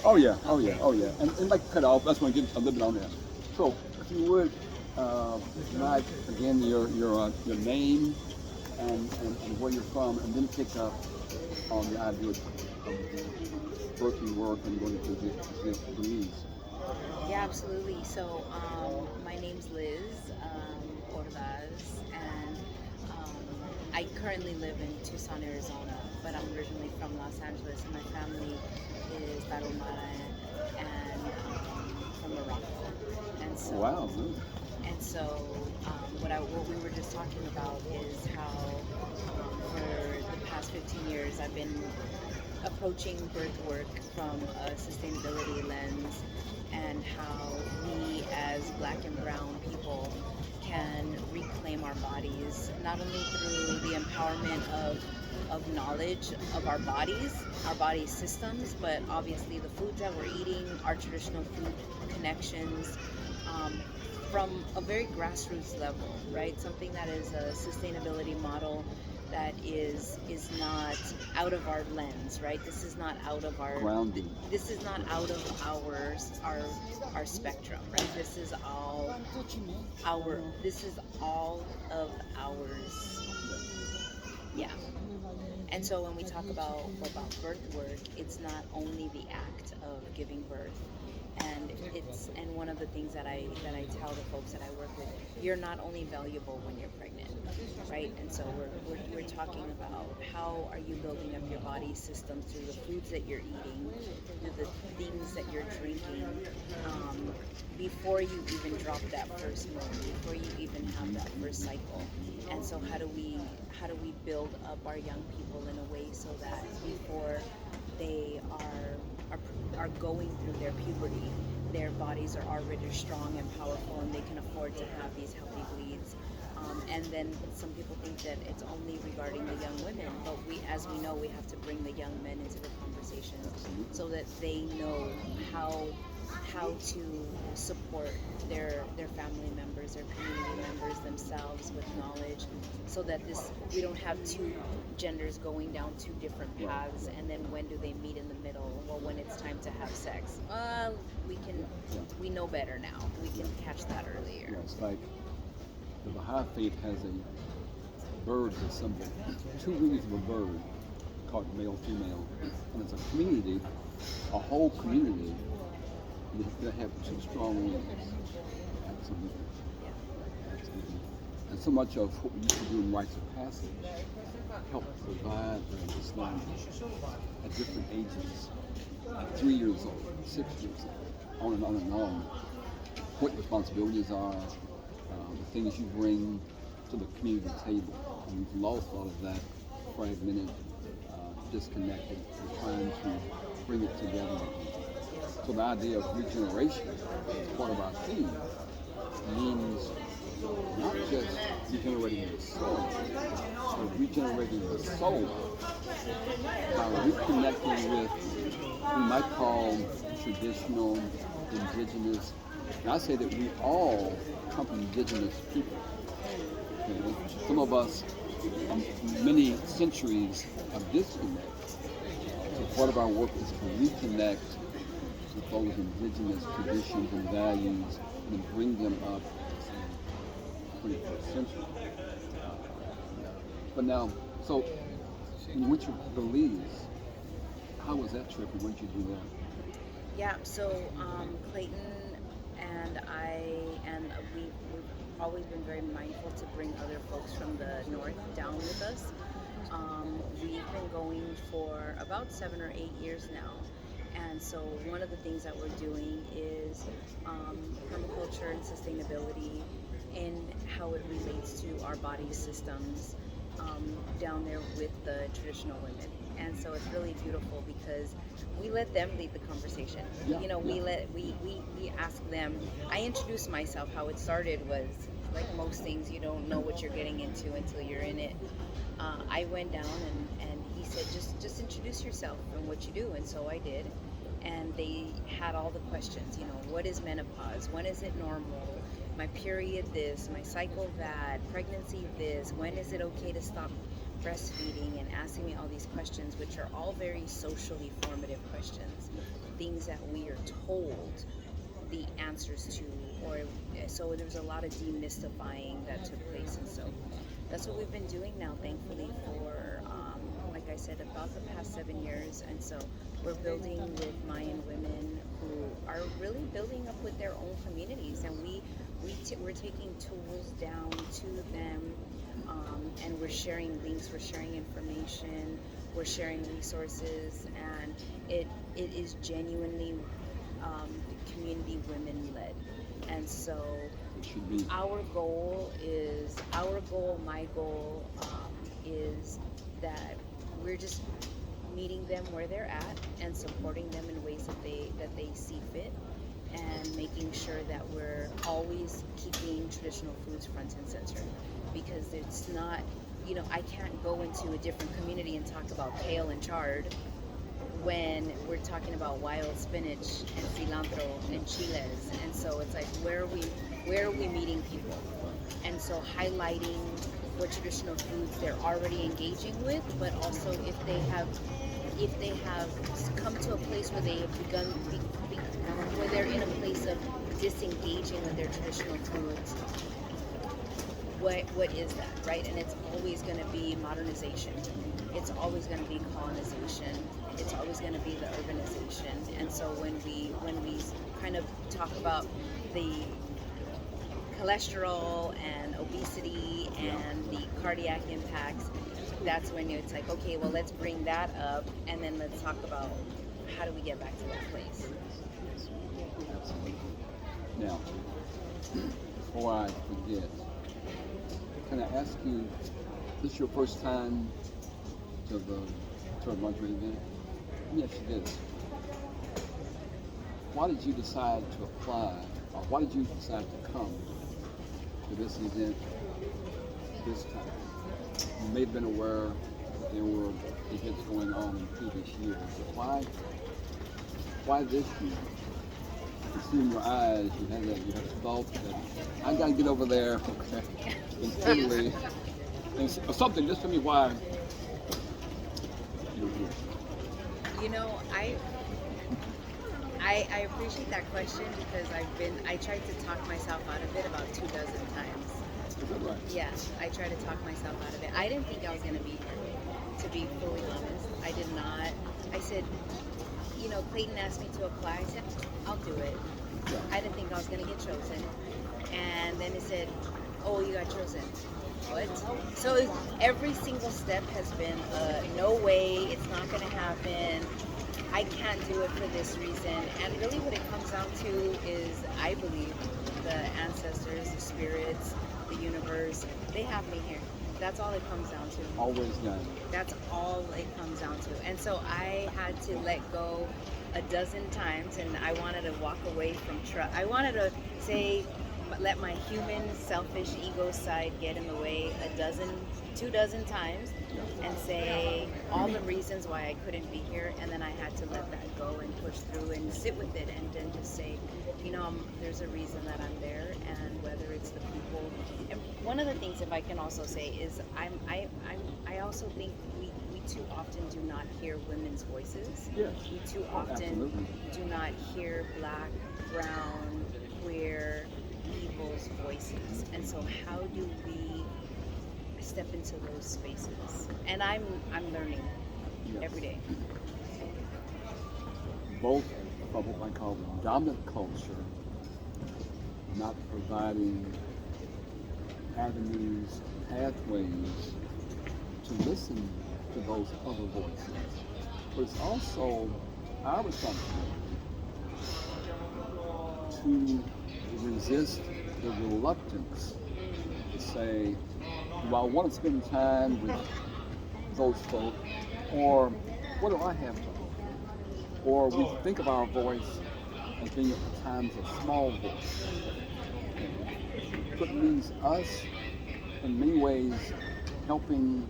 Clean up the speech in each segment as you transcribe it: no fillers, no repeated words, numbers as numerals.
Oh yeah, oh yeah, oh yeah. And like cut off, that's when I get a little bit on there. So if you would, provide again your name and where you're from, and then pick up on the idea of the birthing work and going to this Belize. Yeah, absolutely. So, my name's Liz Ordaz, and I currently live in Tucson, Arizona, but I'm originally from Los Angeles. My family is Terra Madre and from Morocco, and Wow, so really? and so what we were just talking about is how for the past 15 years I've been approaching birth work from a sustainability lens and how we as black and brown people can reclaim our bodies not only through the empowerment of knowledge of our body systems, but obviously the foods that we're eating, our traditional food connections, um, from a very grassroots level, right? Something that is a sustainability model that is not out of our lens, right? This is not out of our Grounding. this is not out of our spectrum, right? This is all of ours. Yeah. And so when we talk about birth work, it's not only the act of giving birth, and one of the things that I tell the folks that I work with, you're not only valuable when you're pregnant, right? And so we're talking about how are you building up your body systems through the foods that you're eating, through the things that you're drinking, um, before you even drop that first milk, before you even have that first cycle. And so how do we build up our young people in a way so that before they are going through their puberty, their bodies are already strong and powerful, and they can afford to have these healthy bleeds. And then some people think that it's only regarding the young women, but as we know, we have to bring the young men into the conversations Absolutely. so that they know how how to support their family members, their community members, themselves with knowledge, so that this we don't have two genders going down two different Right, paths, right. and then when do they meet in the middle? Well, when it's time to have sex, we can Yeah, we know better now. We yeah, can catch that earlier. yeah. It's like the Baha'i faith has a bird as a symbol, two wings of a bird called male female, and it's a community, a whole community that have two strong wings. Absolutely, Yeah. absolutely. And so much of what we used to do in rites of passage help provide this language at different ages, 3 years old, 6 years old, on and on and on. What responsibilities are, the things you bring to the community table. And we've lost all of that, fragmented, disconnected. We're trying to bring it together again. So the idea of regeneration as part of our theme means not just regenerating the soul, but regenerating the soul by reconnecting with what we might call traditional, indigenous. And I say that we all come from indigenous people. Okay? Some of us, many centuries of disconnect. So part of our work is to reconnect with those indigenous traditions and values and bring them up in the 21st century. But now, so when you went to Belize, how was that trip and when did you do that? Yeah, so Clayton and we've always been very mindful to bring other folks from the north down with us. We've been going for about 7 or 8 years now. And so one of the things that we're doing is permaculture and sustainability and how it relates to our body systems down there with the traditional women. And so it's really beautiful because we let them lead the conversation. Yeah, You know, yeah. we ask them. I introduced myself. How it started was like most things, you don't know what you're getting into until you're in it. I went down and he said, just introduce yourself and what you do. And so I did. And they had all the questions, what is menopause? When is it normal? My period this, my cycle that, pregnancy this, when is it okay to stop breastfeeding, and asking me all these questions, which are all very socially formative questions. things that we are told the answers to, or so there's a lot of demystifying that took place. And so that's what we've been doing now, thankfully, for like I said, about the past 7 years. And so we're building with Mayan women who are really building up with their own communities, and we're taking tools down to them, and we're sharing links, we're sharing information, we're sharing resources, and it is genuinely community women led. And so It should be. my goal is that we're just meeting them where they're at and supporting them in ways that they see fit, and making sure that we're always keeping traditional foods front and center, because it's not, I can't go into a different community and talk about kale and chard when we're talking about wild spinach and cilantro and chiles. And so it's like, where are we meeting people? And so highlighting what traditional foods they're already engaging with, but also if they have come to a place where they have where they're in a place of disengaging with their traditional foods, what is that, right? And it's always going to be modernization. It's always going to be colonization. It's always going to be the urbanization. And so when we kind of talk about the cholesterol and obesity and the cardiac impacts, that's when it's like, okay, well, let's bring that up, and then let's talk about how do we get back to that place. Absolutely. Now, before I forget, can I ask you, this is your first time to the Terra Madre event? Let me ask you this. Why did you decide to apply, or why did you decide to come to this event this time? You may have been aware that there were events going on in previous years, but why this year? I can see in your eyes you have thought that I got to get over there in Italy, and something. Just tell me why you're here. I appreciate that question, because I tried to talk myself out of it about 24 times. Is that right? Yeah, I tried to talk myself out of it. I didn't think I was going to be here, to be fully honest. I did not. I said, Clayton asked me to apply. I said, I'll do it. Yeah. I didn't think I was going to get chosen. And then it said, oh, you got chosen. What? So every single step has been, no way, it's not going to happen. I can't do it for this reason. And really what it comes down to is, I believe, the ancestors, the spirits, the universe, they have me here. That's all it comes down to. Always done. That's all it comes down to. And so I had to let go 12 times, and I wanted to walk away from trust. I wanted to say, let my human, selfish ego side get in the way 24 times, and say all the reasons why I couldn't be here, and then I had to let that go and push through and sit with it, and then just say, there's a reason that I'm there, and whether it's the people. And one of the things, if I can also say, is I also think we too often do not hear women's voices. Yes. We too often Absolutely. do not hear Black, brown, queer people's voices. And so how do we step into those spaces? And I'm learning every day. Both of what I call the dominant culture not providing avenues, pathways to listen to those other voices. But it's also our responsibility to resist the reluctance to say, do I want to spend time with those folk, or what do I have to offer? Or we think of our voice as being at times a small voice. But it means us, in many ways, helping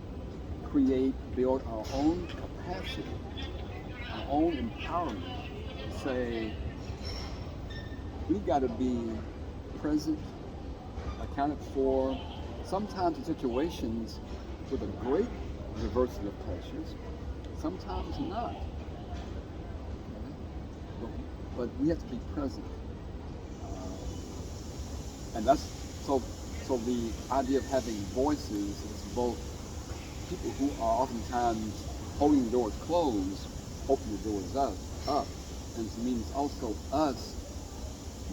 create, build our own capacity, our own empowerment to say, we've got to be present, accounted for, sometimes in situations with a great diversity of cultures, sometimes not. But but we have to be present. And that's so the idea of having voices is both people who are oftentimes holding the doors closed, opening the doors up. And it means also us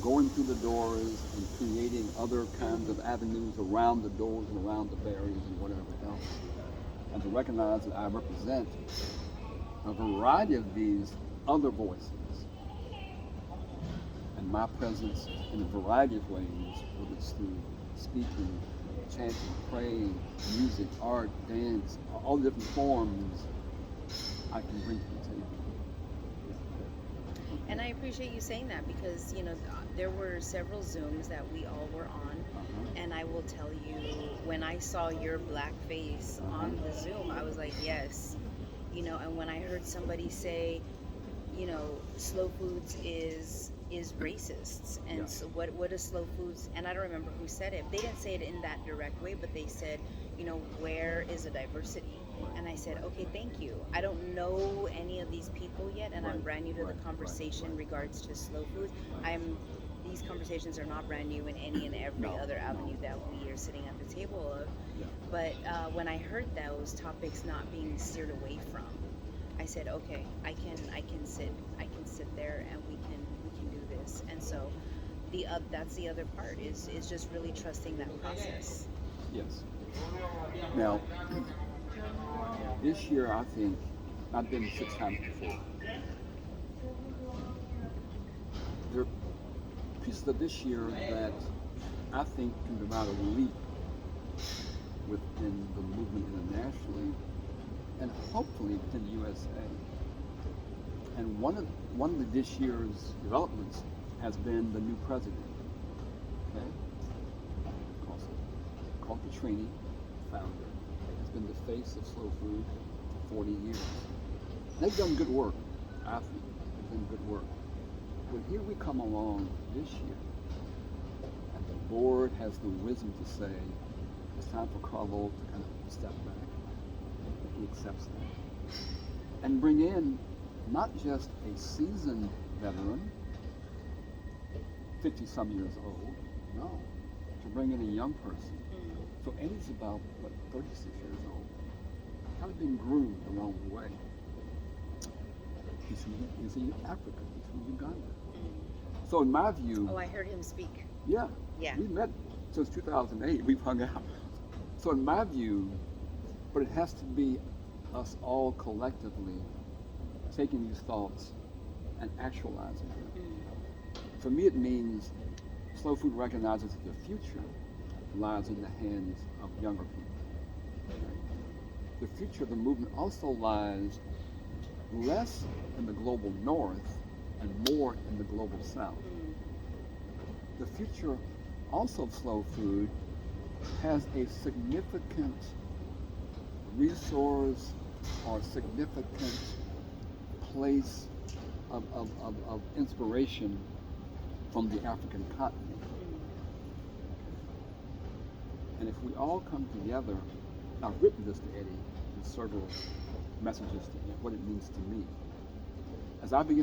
going through the doors and creating other kinds of avenues around the doors and around the barriers and whatever else. And to recognize that I represent a variety of these other voices and my presence in a variety of ways, whether it's through speaking, chanting, praying, music, art, dance, all the different forms I can bring to the table. And I appreciate you saying that because, there were several Zooms that we all were on. And I will tell you, when I saw your black face on the Zoom, I was like, yes. And when I heard somebody say, slow foods is racist, and so what is slow foods, and I don't remember who said it. They didn't say it in that direct way, but they said, where is the diversity? And I said, okay, thank you. I don't know any of these people yet, and I'm brand new to the conversation in regards to slow foods. These conversations are not brand new in any and every other avenue that we are sitting at the table of. But when I heard those topics not being steered away from, I said, okay, I can sit there, and we can do this. And so that's the other part is just really trusting that process. Yes. Now, this year I think I've been 6 times before. There are pieces of this year that I think can provide a leap within the movement internationally, and hopefully within the USA. And one of this year's developments has been the new president. Okay, called Petrini, founder, has been the face of slow food for 40 years. They've done good work. I think they've done good work. But here we come along this year, and the board has the wisdom to say it's time for Carlo to kind of step back. He accepts that. And bring in not just a seasoned veteran, 50 some years old, no, to bring in a young person. So Eddie's about, 36 years old. Kind of been groomed along the way. He's in Africa, he's from Uganda. So in my view... Oh, I heard him speak. Yeah. Yeah. We've met since 2008, we've hung out. So in my view, but it has to be us all collectively taking these thoughts and actualizing them. For me, it means slow food recognizes that the future lies in the hands of younger people. The future of the movement also lies less in the global north and more in the global south. The future also of slow food has a significant resource or significant place of inspiration from the African continent. And if we all come together, I've written this to Eddie in several messages to him, what it means to me. As I begin